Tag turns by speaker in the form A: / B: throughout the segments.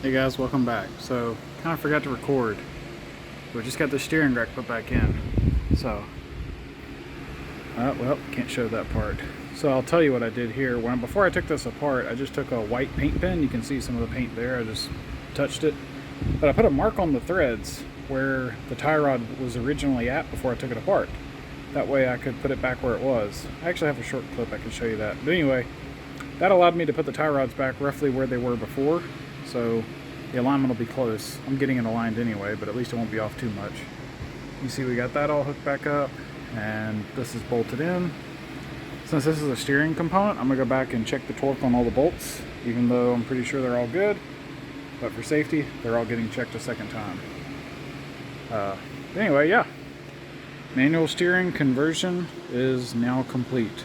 A: Hey guys, welcome back. So, kind of forgot to record. We just got the steering rack put back in. So, well, can't show that part. So I'll tell you what I did here. Before I took this apart, I just took a white paint pen. You can see some of the paint there. I just touched it. But I put a mark on the threads where the tie rod was originally at before I took it apart. That way I could put it back where it was. I actually have a short clip I can show you that. But anyway, that allowed me to put the tie rods back roughly where they were before. So the alignment will be close. I'm getting it aligned anyway, but at least it won't be off too much. You see we got that all hooked back up, and this is bolted in. Since this is a steering component, I'm going to go back and check the torque on all the bolts, even though I'm pretty sure they're all good. But for safety, they're all getting checked a second time. Anyway, yeah. Manual steering conversion is now complete.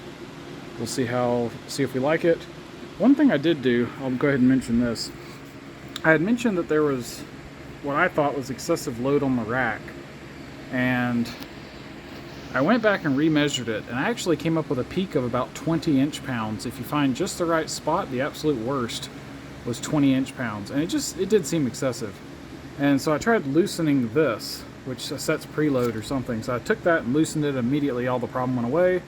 A: We'll see if we like it. One thing I did do, I'll go ahead and mention this. I had mentioned that there was what I thought was excessive load on the rack, and I went back and remeasured it, and I actually came up with a peak of about 20 inch-pounds. If you find just the right spot, the absolute worst was 20 inch-pounds, and it did seem excessive. And so I tried loosening this, which sets preload or something. So I took that and loosened it. Immediately all the problem went away.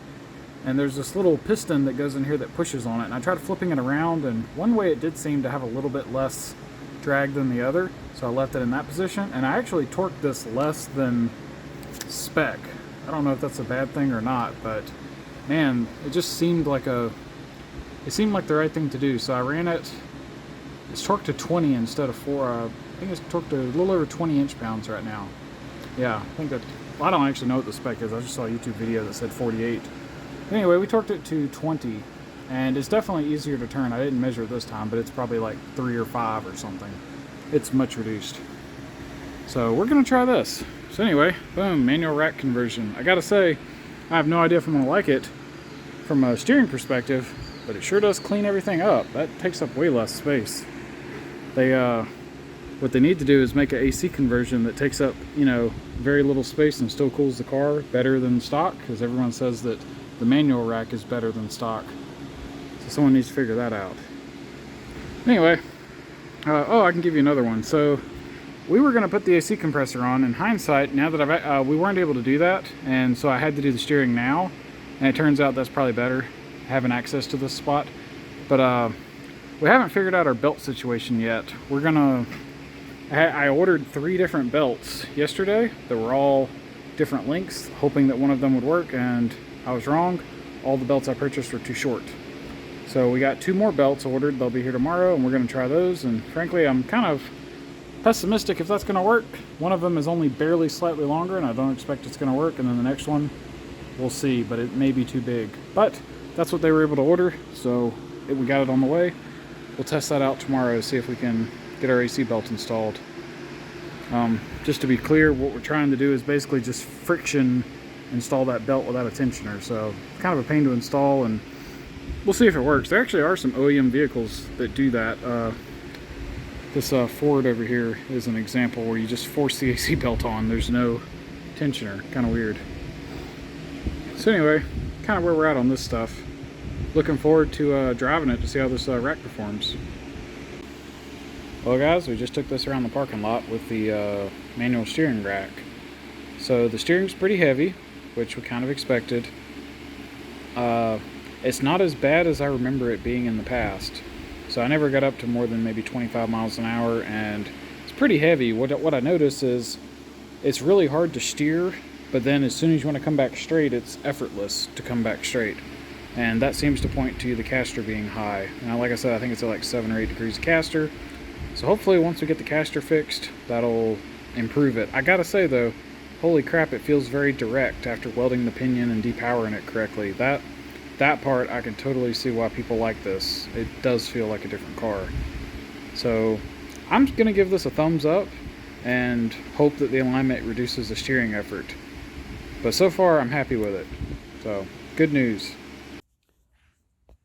A: And there's this little piston that goes in here that pushes on it, and I tried flipping it around, and one way it did seem to have a little bit less drag than the other, so I left it in that position, and I actually torqued this less than spec. I don't know if that's a bad thing or not, but man, it just seemed like the right thing to do. So I ran it's torqued to 20 instead of 4. I think it's torqued to a little over 20 inch-pounds right now. Yeah, I think that, well, I don't actually know what the spec is. I just saw a YouTube video that said 48. Anyway, we torqued it to 20, and it's definitely easier to turn. I didn't measure it this time, but it's probably like 3 or 5 or something. It's much reduced. So we're gonna try this. So anyway, boom, manual rack conversion. I gotta say, I have no idea if I'm gonna like it from a steering perspective, but it sure does clean everything up. That takes up way less space. What they need to do is make an AC conversion that takes up, very little space and still cools the car better than stock, because everyone says that the manual rack is better than stock. So someone needs to figure that out. Anyway, I can give you another one. So we were going to put the AC compressor on. In hindsight, now that we weren't able to do that, and so I had to do the steering now, and it turns out that's probably better, having access to this spot. But we haven't figured out our belt situation yet. I ordered 3 different belts yesterday that were all different lengths, hoping that one of them would work, and I was wrong. All the belts I purchased were too short. So we got 2 more belts ordered. They'll be here tomorrow, and we're going to try those. And frankly, I'm kind of pessimistic if that's going to work. One of them is only barely slightly longer, and I don't expect it's going to work. And then the next one, we'll see, but it may be too big. But that's what they were able to order, so we got it on the way. We'll test that out tomorrow to see if we can get our AC belt installed. Just to be clear, what we're trying to do is basically just friction install that belt without a tensioner. So kind of a pain to install, and we'll see if it works. There actually are some OEM vehicles that do that. This Ford over here is an example where you just force the AC belt on. There's no tensioner. Kind of weird. So anyway, kind of where we're at on this stuff. Looking forward to driving it to see how this rack performs. Well guys, we just took this around the parking lot with the manual steering rack. So the steering's pretty heavy, which we kind of expected. It's not as bad as I remember it being in the past. So I never got up to more than maybe 25 miles an hour, and it's pretty heavy. What I notice is it's really hard to steer, but then as soon as you want to come back straight, it's effortless to come back straight. And that seems to point to the caster being high. Now, like I said, I think it's at like 7 or 8 degrees of caster. So hopefully once we get the caster fixed, that'll improve it. I gotta say though, holy crap, it feels very direct after welding the pinion and depowering it correctly. That part, I can totally see why people like this. It does feel like a different car. So I'm gonna give this a thumbs up and hope that the alignment reduces the steering effort. But so far, I'm happy with it. So, good news.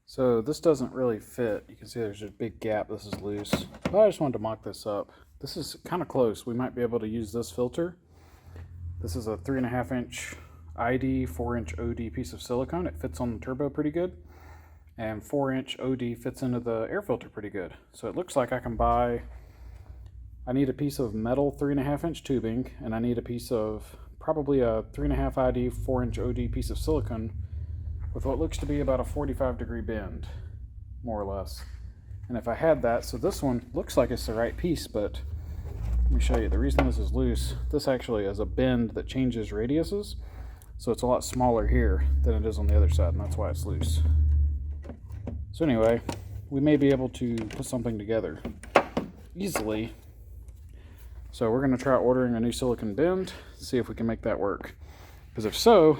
A: So this doesn't really fit. You can see there's a big gap. This is loose. But I just wanted to mock this up. This is kind of close. We might be able to use this filter. This is a 3.5 inch ID, 4 inch OD piece of silicone. It fits on the turbo pretty good. And 4 inch OD fits into the air filter pretty good. So it looks like I can buy I need a piece of metal 3.5-inch tubing, and I need a piece of probably a 3.5 ID 4-inch OD piece of silicone with what looks to be about a 45-degree bend, more or less. And if I had that, so this one looks like it's the right piece, but let me show you. The reason this is loose, this actually is a bend that changes radiuses, so it's a lot smaller here than it is on the other side, and that's why it's loose. So anyway, we may be able to put something together easily. So we're going to try ordering a new silicone bend, see if we can make that work. Because if so,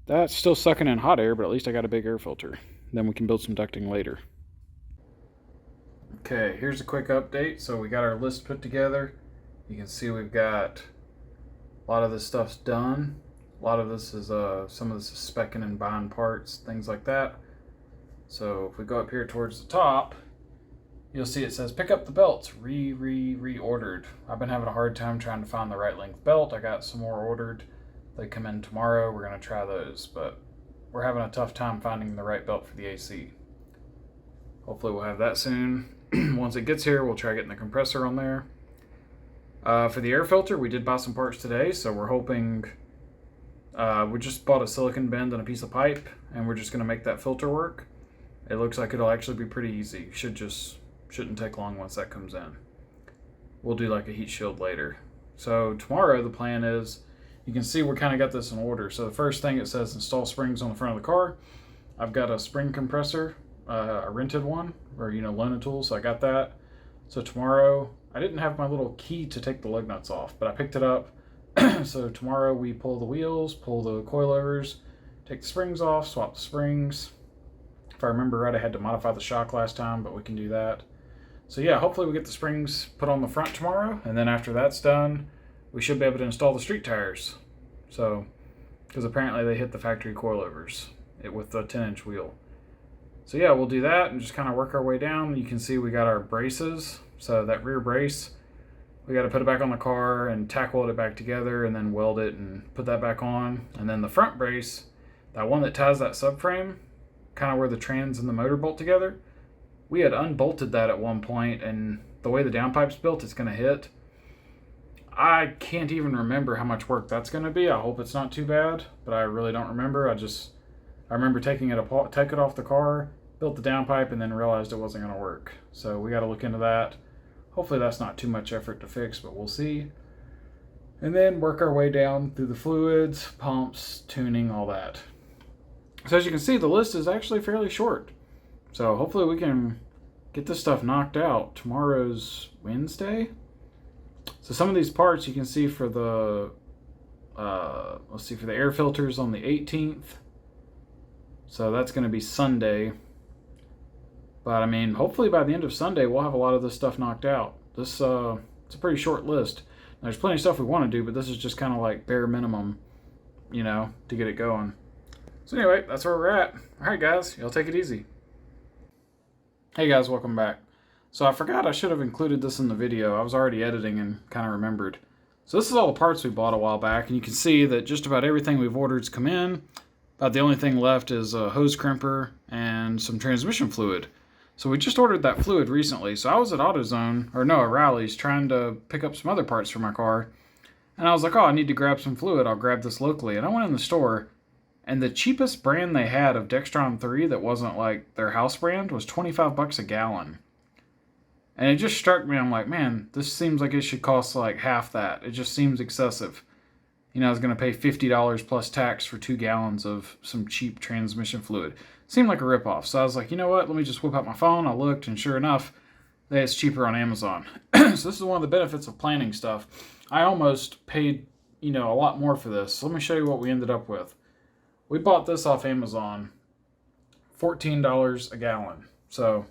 A: that's still sucking in hot air, but at least I got a big air filter. Then we can build some ducting later. Okay, here's a quick update. So we got our list put together. You can see we've got a lot of this stuff's done. A lot of this is, some of this is speccing and buying parts, things like that. So if we go up here towards the top, you'll see it says pick up the belts, reordered. I've been having a hard time trying to find the right length belt. I got some more ordered. They come in tomorrow. We're going to try those, but we're having a tough time finding the right belt for the AC. Hopefully we'll have that soon. Once it gets here, we'll try getting the compressor on there. For the air filter, we did buy some parts today, so we're hoping... we just bought a silicone bend and a piece of pipe, and we're just going to make that filter work. It looks like it'll actually be pretty easy. Shouldn't take long once that comes in. We'll do like a heat shield later. So tomorrow the plan is, you can see we kind of got this in order. So the first thing, it says install springs on the front of the car. I've got a spring compressor, a rented one, or loaner tool, so I got that. So tomorrow, I didn't have my little key to take the lug nuts off, but I picked it up. So tomorrow we pull the wheels, pull the coilovers, take the springs off, swap the springs. If I remember right, I had to modify the shock last time, but we can do that. So yeah, hopefully we get the springs put on the front tomorrow, and then after that's done, we should be able to install the street tires. So, because apparently they hit the factory coilovers with the 10-inch wheel. So yeah, we'll do that and just kind of work our way down. You can see we got our braces. So that rear brace, we got to put it back on the car and tack weld it back together and then weld it and put that back on. And then the front brace, that one that ties that subframe, kind of where the trans and the motor bolt together, we had unbolted that at one point, and the way the downpipe's built, it's going to hit. I can't even remember how much work that's going to be. I hope it's not too bad, but I really don't remember. I remember taking it apart, take it off the car, built the downpipe, and then realized it wasn't going to work. So we got to look into that. Hopefully that's not too much effort to fix, but we'll see. And then work our way down through the fluids, pumps, tuning, all that. So as you can see, the list is actually fairly short. So hopefully we can get this stuff knocked out. Tomorrow's Wednesday. So some of these parts you can see for the, let's see, for the air filters on the 18th. So that's going to be Sunday. But I mean, hopefully by the end of Sunday, we'll have a lot of this stuff knocked out. This, it's a pretty short list. There's plenty of stuff we want to do, but this is just kind of like bare minimum, to get it going. So anyway, that's where we're at. All right, guys, y'all take it easy. Hey guys, welcome back. So I forgot I should have included this in the video. I was already editing and kind of remembered. So this is all the parts we bought a while back, and you can see that just about everything we've ordered's come in. About the only thing left is a hose crimper and some transmission fluid. So we just ordered that fluid recently. So I was at AutoZone, or no, at Rally's, trying to pick up some other parts for my car. And I was like, oh, I need to grab some fluid. I'll grab this locally. And I went in the store, and the cheapest brand they had of Dextron 3 that wasn't like their house brand was $25 a gallon. And it just struck me, I'm like, man, this seems like it should cost like half that. It just seems excessive. I was going to pay $50 plus tax for 2 gallons of some cheap transmission fluid. Seemed like a ripoff. So I was like, you know what? Let me just whip out my phone. I looked, and sure enough, it's cheaper on Amazon. So this is one of the benefits of planning stuff. I almost paid, a lot more for this. So let me show you what we ended up with. We bought this off Amazon, $14 a gallon. So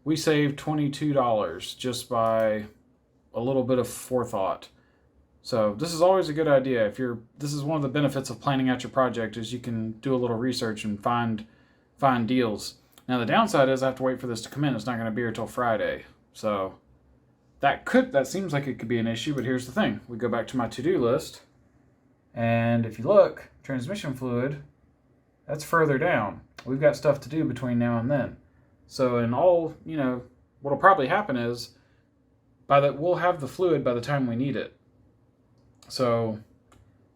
A: we saved $22 just by a little bit of forethought. So this is always a good idea. This is one of the benefits of planning out your project, is you can do a little research and find deals. Now the downside is I have to wait for this to come in. It's not going to be here till Friday. So that seems like it could be an issue, but here's the thing. We go back to my to-do list, and if you look, transmission fluid, that's further down. We've got stuff to do between now and then. So in all, what'll probably happen is we'll have the fluid by the time we need it. So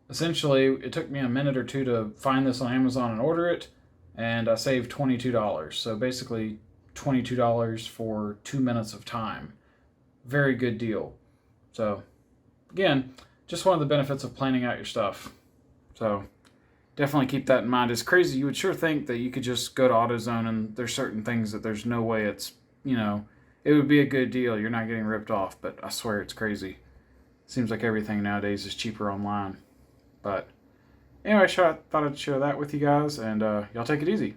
A: essentially, it took me a minute or two to find this on Amazon and order it, and I saved $22. So basically, $22 for 2 minutes of time. Very good deal. So again, just one of the benefits of planning out your stuff. So definitely keep that in mind. It's crazy. You would sure think that you could just go to AutoZone and there's certain things that there's no way it's, it would be a good deal. You're not getting ripped off, but I swear it's crazy. Seems like everything nowadays is cheaper online. But anyway, thought I'd share that with you guys, and y'all take it easy.